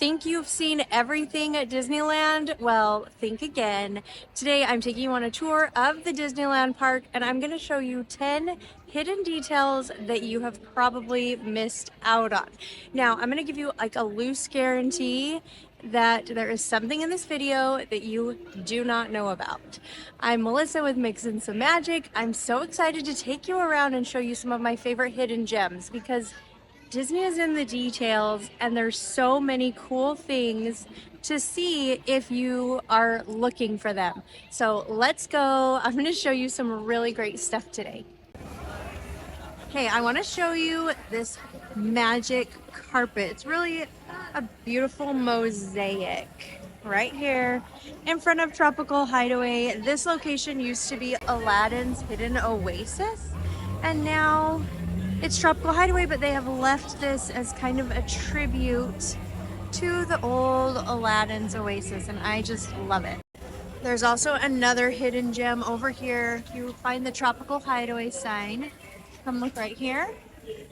Think you've seen everything at Disneyland? Well, think again. Today I'm taking you on a tour of the Disneyland park and I'm going to show you 10 hidden details that you have probably missed out on. Now, I'm going to give you like a loose guarantee that there is something in this video that you do not know about. I'm Melissa with Mixin' Some Magic. I'm so excited to take you around and show you some of my favorite hidden gems because Disney is in the details and there's so many cool things to see if you are looking for them. So let's go. I'm going to show you some really great stuff today. Okay, I want to show you this magic carpet. It's really a beautiful mosaic right here in front of Tropical Hideaway. This location used to be Aladdin's hidden oasis, and now it's Tropical Hideaway, but they have left this as kind of a tribute to the old Aladdin's oasis, and I just love it. There's also another hidden gem over here. You find the Tropical Hideaway sign. Come look right here.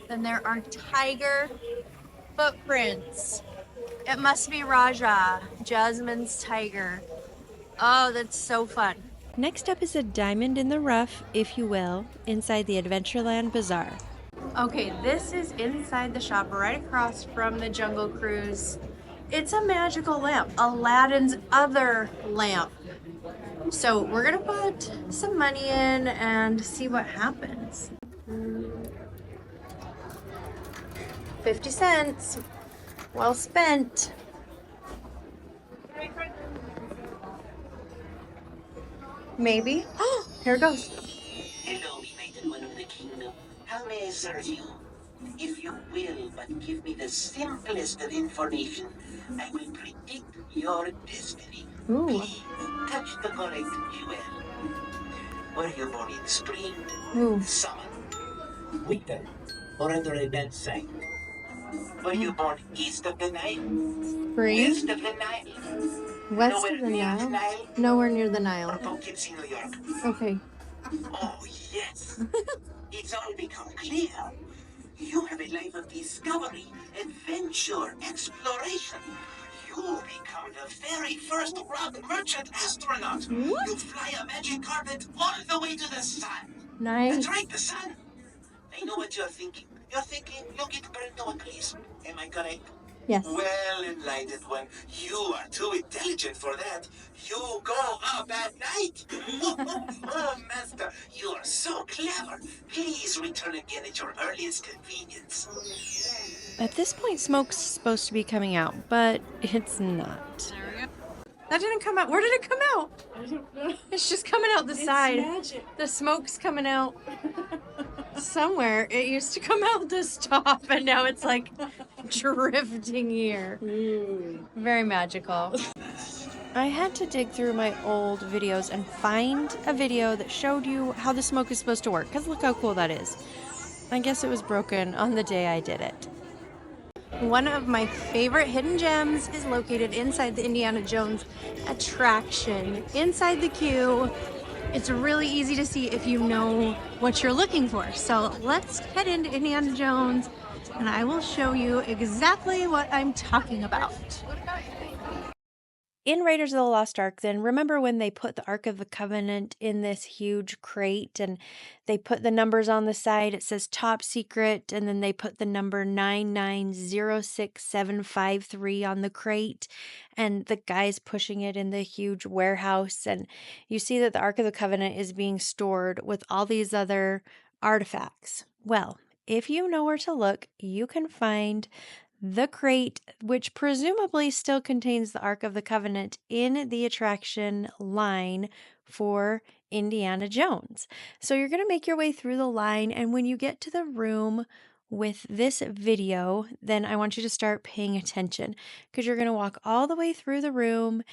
Then there are tiger footprints. It must be Raja, Jasmine's tiger. Oh, that's so fun. Next up is a diamond in the rough, if you will, inside the Adventureland Bazaar. Okay, this is inside the shop right across from the Jungle Cruise. It's a magical lamp, Aladdin's other lamp. So we're gonna put some money in and see what happens. 50 cents. Well spent. Maybe. Oh, here it goes. Hello, belated one of the kingdom. How may I serve you? If you will but give me the simplest of information, I will predict your destiny. Ooh. Please touch the correct jewel. Were you born in spring, Ooh. summer, winter, or under a bad sign? Were you born east of the Nile, Spring. west of the Nile, West nowhere of the near the Nile? Nile, Nowhere near the or Nile. Poughkeepsie, New York? Okay. Oh, yes. It's all become clear. You have a life of discovery, adventure, exploration. You become the very first rock merchant astronaut. What? You fly a magic carpet all the way to the sun. Nice. That's right, the sun. I know what you're thinking. You're thinking you'll get burned to a crisp. Am I correct? Yes. Well, enlightened one, you are too intelligent for that. You go up at night. Oh, master, you are so clever. Please return again at your earliest convenience. At this point, smoke's supposed to be coming out, but it's not. That didn't come out. Where did it come out? I don't know. It's just coming out the side. Magic. The smoke's coming out somewhere. It used to come out this top and now it's like drifting here. Very magical. I had to dig through my old videos and find a video that showed you how the smoke is supposed to work, because look how cool that is. I guess it was broken on the day I did it. One of my favorite hidden gems is located inside the Indiana Jones attraction. Inside the queue, it's really easy to see if you know what you're looking for. So let's head into Indiana Jones and I will show you exactly what I'm talking about. In Raiders of the Lost Ark, then, remember when they put the Ark of the Covenant in this huge crate and they put the numbers on the side? It says top secret, and then they put the number 9906753 on the crate, and the guy's pushing it in the huge warehouse, and you see that the Ark of the Covenant is being stored with all these other artifacts. Well, if you know where to look, you can find the crate, which presumably still contains the Ark of the Covenant, in the attraction line for Indiana Jones. So you're going to make your way through the line, and when you get to the room with this video, then I want you to start paying attention, because you're going to walk all the way through the room,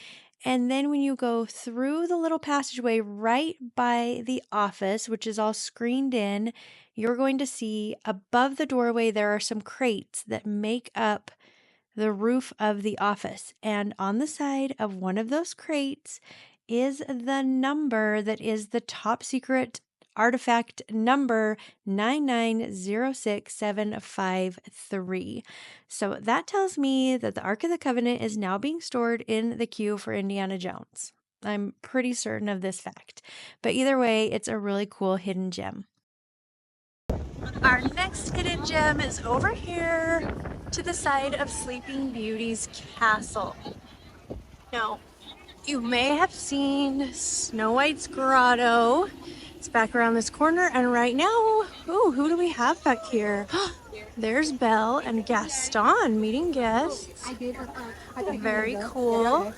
and then when you go through the little passageway right by the office, which is all screened in, you're going to see above the doorway there are some crates that make up the roof of the office. And on the side of one of those crates is the number that is the top secret artifact number 9906753. So that tells me that the Ark of the Covenant is now being stored in the queue for Indiana Jones. I'm pretty certain of this fact. But either way, it's a really cool hidden gem. Our next hidden gem is over here to the side of Sleeping Beauty's castle. Now, you may have seen Snow White's grotto. It's back around this corner, and right now, ooh, who do we have back here? There's Belle and Gaston meeting guests. Very cool.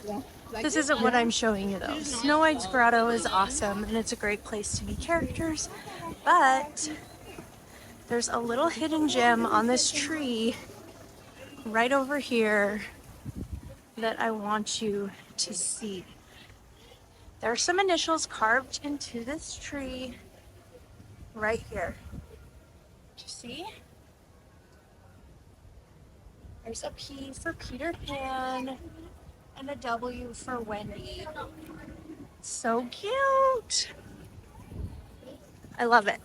This isn't what I'm showing you though. Snow White's grotto is awesome, and it's a great place to meet characters, but there's a little hidden gem on this tree right over here that I want you to see. There are some initials carved into this tree right here. Do you see? There's a P for Peter Pan and a W for Wendy. So cute. I love it.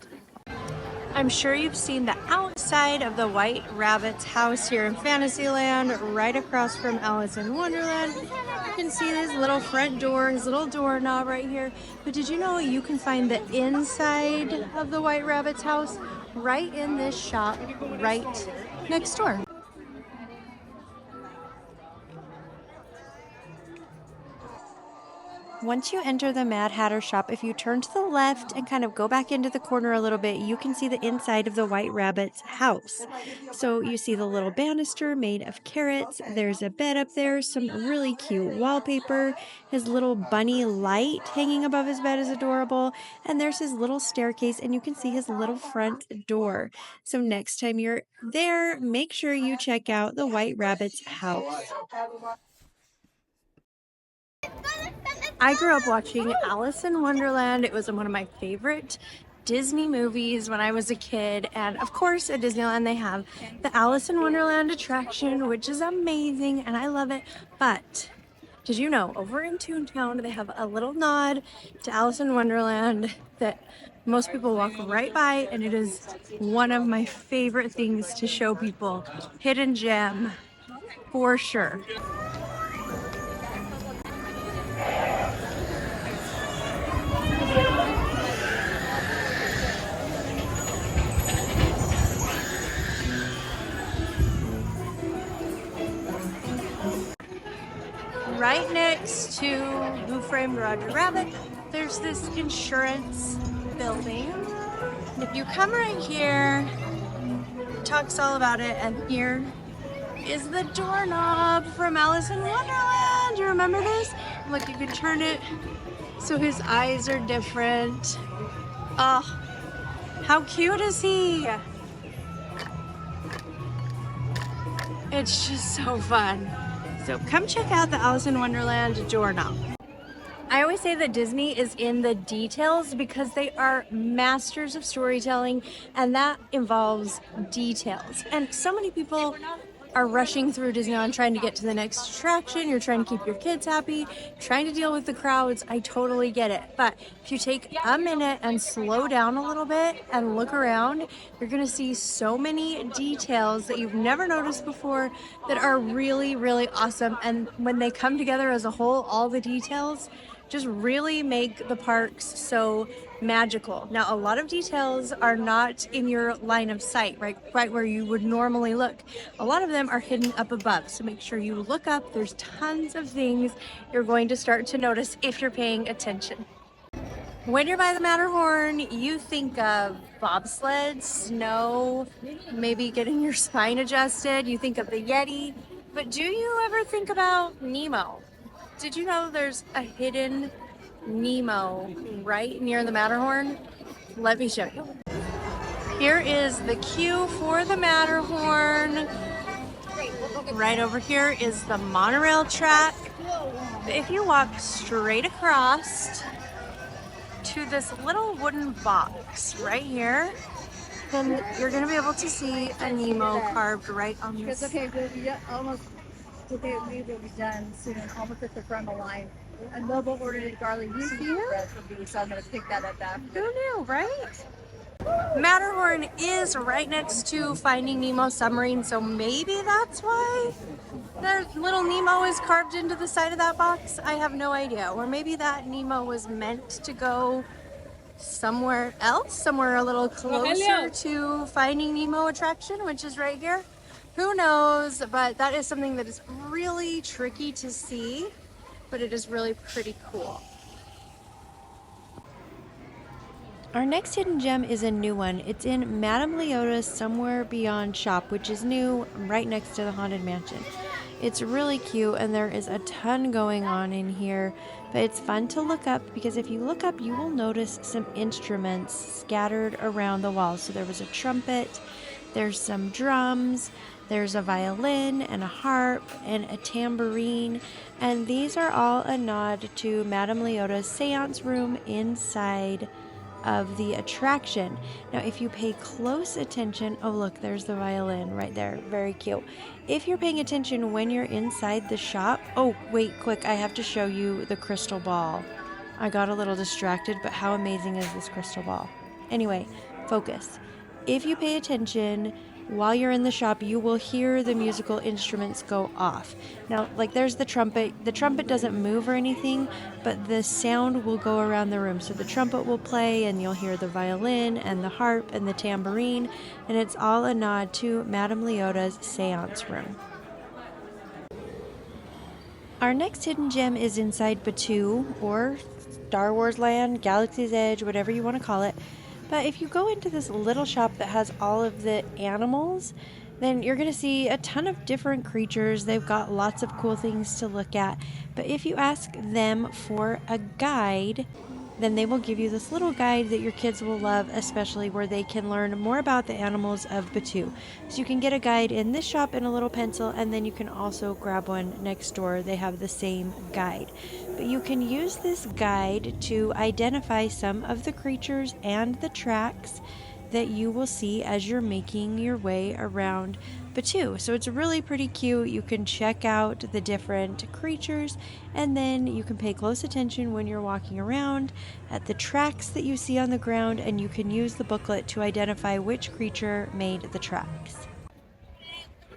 I'm sure you've seen the outside of the White Rabbit's house here in Fantasyland, right across from Alice in Wonderland. You can see his little front door, his little doorknob right here. But did you know you can find the inside of the White Rabbit's house right in this shop right next door? Once you enter the Mad Hatter shop, if you turn to the left and kind of go back into the corner a little bit, you can see the inside of the White Rabbit's house. So you see the little banister made of carrots. There's a bed up there, some really cute wallpaper. His little bunny light hanging above his bed is adorable. And there's his little staircase, and you can see his little front door. So next time you're there, make sure you check out the White Rabbit's house. I grew up watching Alice in Wonderland. It was one of my favorite Disney movies when I was a kid. And of course, at Disneyland, they have the Alice in Wonderland attraction, which is amazing, and I love it. But did you know, over in Toontown, they have a little nod to Alice in Wonderland that most people walk right by, and it is one of my favorite things to show people. Hidden gem, for sure. Right next to Who Framed Roger Rabbit, there's this insurance building. And if you come right here, it talks all about it, and here is the doorknob from Alice in Wonderland. Do you remember this? Look, you can turn it so his eyes are different. Oh, how cute is he? It's just so fun. So come check out the Alice in Wonderland doorknob. I always say that Disney is in the details because they are masters of storytelling, and that involves details. And so many people are rushing through Disneyland trying to get to the next attraction. You're trying to keep your kids happy, trying to deal with the crowds. I totally get it. But if you take a minute and slow down a little bit and look around, you're gonna see so many details that you've never noticed before that are really, really awesome. And when they come together as a whole, all the details just really make the parks so magical. Now, a lot of details are not in your line of sight, right where you would normally look. A lot of them are hidden up above, so make sure you look up. There's tons of things you're going to start to notice if you're paying attention. When you're by the Matterhorn, you think of bobsled, snow, maybe getting your spine adjusted. You think of the Yeti, but do you ever think about Nemo? Did you know there's a hidden Nemo right near the Matterhorn? Let me show you. Here is the queue for the Matterhorn. Right over here is the monorail track. If you walk straight across to this little wooden box right here, then you're gonna be able to see a Nemo carved right on this. Okay, we will be done soon, almost at the front of the line. And Lobo ordered garlic bread from me, so I'm gonna pick that up after. Who knew, right? Matterhorn is right next to Finding Nemo submarine, so maybe that's why the little Nemo is carved into the side of that box. I have no idea. Or maybe that Nemo was meant to go somewhere else, somewhere a little closer to Finding Nemo attraction, which is right here. Who knows, but that is something that is really tricky to see, but it is really pretty cool. Our next hidden gem is a new one. It's in Madame Leota's Somewhere Beyond shop, which is new right next to the Haunted Mansion. It's really cute and there is a ton going on in here, but it's fun to look up because if you look up, you will notice some instruments scattered around the walls. So there was a trumpet, there's some drums, there's a violin and a harp and a tambourine, and these are all a nod to Madame Leota's seance room inside of the attraction. Now, if you pay close attention, oh look, there's the violin right there, very cute. If you're paying attention when you're inside the shop, oh wait, quick, I have to show you the crystal ball. I got a little distracted, but how amazing is this crystal ball? Anyway, focus. If you pay attention while you're in the shop, you will hear the musical instruments go off. Now, like there's the trumpet. The trumpet doesn't move or anything, but the sound will go around the room. So the trumpet will play and you'll hear the violin and the harp and the tambourine, and it's all a nod to Madame Leota's seance room. Our next hidden gem is inside Batuu, or Star Wars Land, Galaxy's Edge, whatever you want to call it. But if you go into this little shop that has all of the animals, then you're going to see a ton of different creatures. They've got lots of cool things to look at. But if you ask them for a guide, then they will give you this little guide that your kids will love, especially where they can learn more about the animals of Batuu. So you can get a guide in this shop and a little pencil, and then you can also grab one next door. They have the same guide. But you can use this guide to identify some of the creatures and the tracks that you will see as you're making your way around Batuu. So it's really pretty cute. You can check out the different creatures, and then you can pay close attention when you're walking around at the tracks that you see on the ground, and you can use the booklet to identify which creature made the tracks.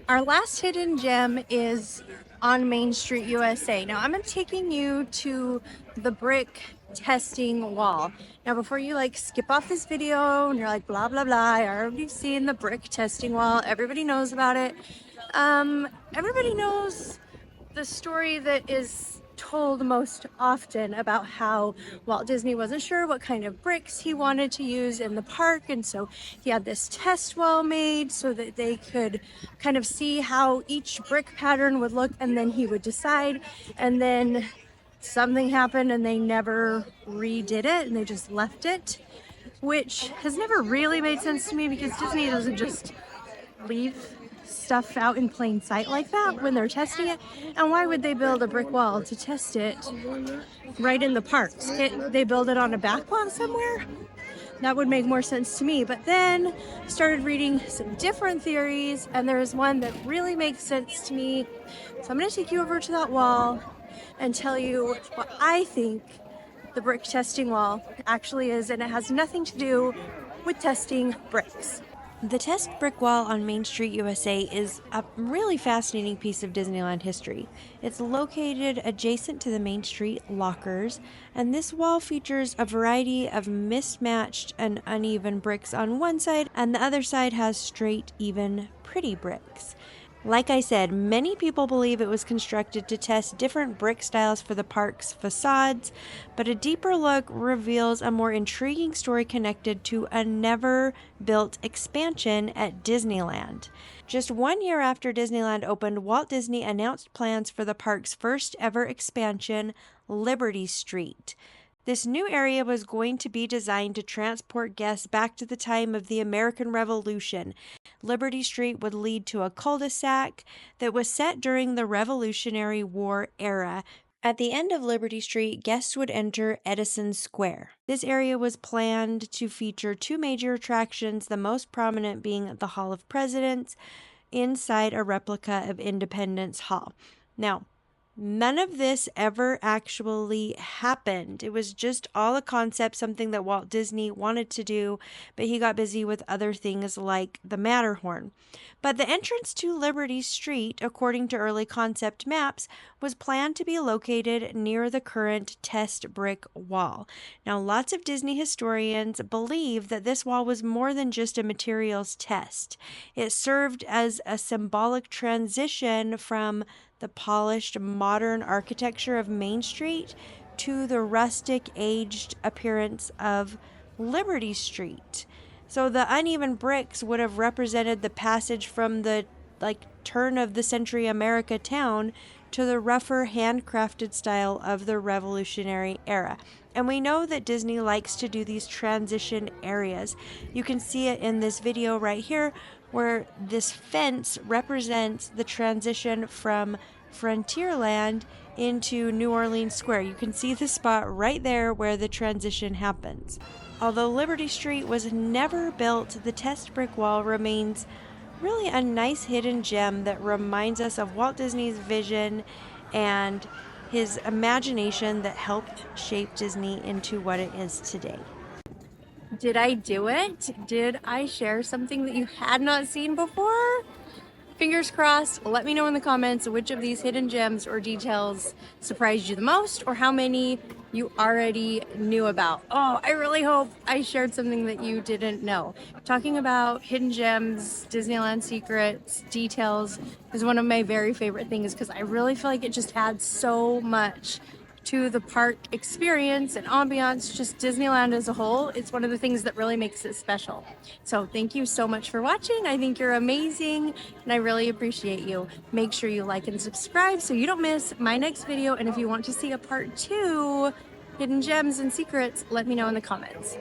Our last hidden gem is on Main Street, USA. Now I'm taking you to the brick testing wall. Now before you like skip off this video and you're like blah blah blah, I already seen the brick testing wall. Everybody knows about it. Everybody knows the story that is told most often about how Walt Disney wasn't sure what kind of bricks he wanted to use in the park, and so he had this test wall made so that they could kind of see how each brick pattern would look, and then he would decide. And then something happened and they never redid it and they just left it, which has never really made sense to me because Disney doesn't just leave stuff out in plain sight like that when they're testing it. And why would they build a brick wall to test it right in the parks? They build it on a back lot somewhere? That would make more sense to me. But then I started reading some different theories, and there's one that really makes sense to me. So I'm going to take you over to that wall and tell you what I think the brick testing wall actually is, and it has nothing to do with testing bricks. The test brick wall on Main Street, USA is a really fascinating piece of Disneyland history. It's located adjacent to the Main Street lockers, and this wall features a variety of mismatched and uneven bricks on one side, and the other side has straight, even, pretty bricks. Like I said, many people believe it was constructed to test different brick styles for the park's facades, but a deeper look reveals a more intriguing story connected to a never-built expansion at Disneyland. Just 1 year after Disneyland opened, Walt Disney announced plans for the park's first ever expansion, Liberty Street. This new area was going to be designed to transport guests back to the time of the American Revolution. Liberty Street would lead to a cul-de-sac that was set during the Revolutionary War era. At the end of Liberty Street, guests would enter Edison Square. This area was planned to feature two major attractions, the most prominent being the Hall of Presidents, inside a replica of Independence Hall. Now, none of this ever actually happened. It was just all a concept, something that Walt Disney wanted to do, but he got busy with other things like the Matterhorn. But the entrance to Liberty Street, according to early concept maps, was planned to be located near the current test brick wall. Now, lots of Disney historians believe that this wall was more than just a materials test. It served as a symbolic transition from the polished modern architecture of Main Street to the rustic aged appearance of Liberty Street. So the uneven bricks would have represented the passage from the turn of the century America town to the rougher handcrafted style of the Revolutionary era. And we know that Disney likes to do these transition areas. You can see it in this video right here where this fence represents the transition from Frontierland into New Orleans Square. You can see the spot right there where the transition happens. Although Liberty Street was never built, the test brick wall remains really a nice hidden gem that reminds us of Walt Disney's vision and his imagination that helped shape Disney into what it is today. Did I do it? Did I share something that you had not seen before? Fingers crossed. Let me know in the comments which of these hidden gems or details surprised you the most, or how many you already knew about. Oh, I really hope I shared something that you didn't know. Talking about hidden gems, Disneyland secrets, details is one of my very favorite things because I really feel like it just adds so much to the park experience and ambiance, just Disneyland as a whole. It's one of the things that really makes it special. So thank you so much for watching. I think you're amazing and I really appreciate you. Make sure you like and subscribe so you don't miss my next video. And if you want to see a part 2, hidden gems and secrets, let me know in the comments.